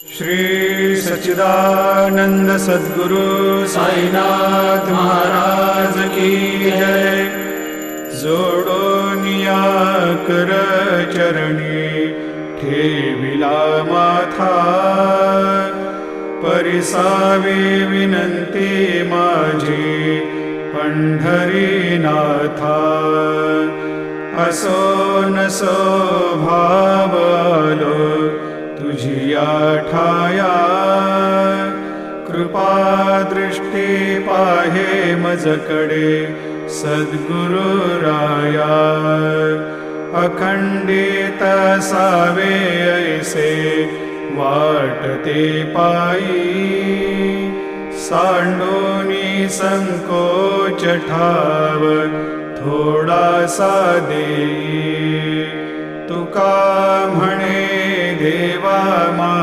श्री सच्चिदानंद सद्गुरु साईनाथ महाराज की जय। जोडोनिया कर चरणी ठेविला माथा, परिसावे विनंती माझी पंढरीनाथा। असो नसो भाव आलो तुझिया ठाया, कृपा दृष्टी पाहे मजकडे सद्गुरु राया। अखंडित सावे ऐसे वाटते पायी, सांडोनी संकोच ठाव थोडासा देई। तुका म्हणे देवा मा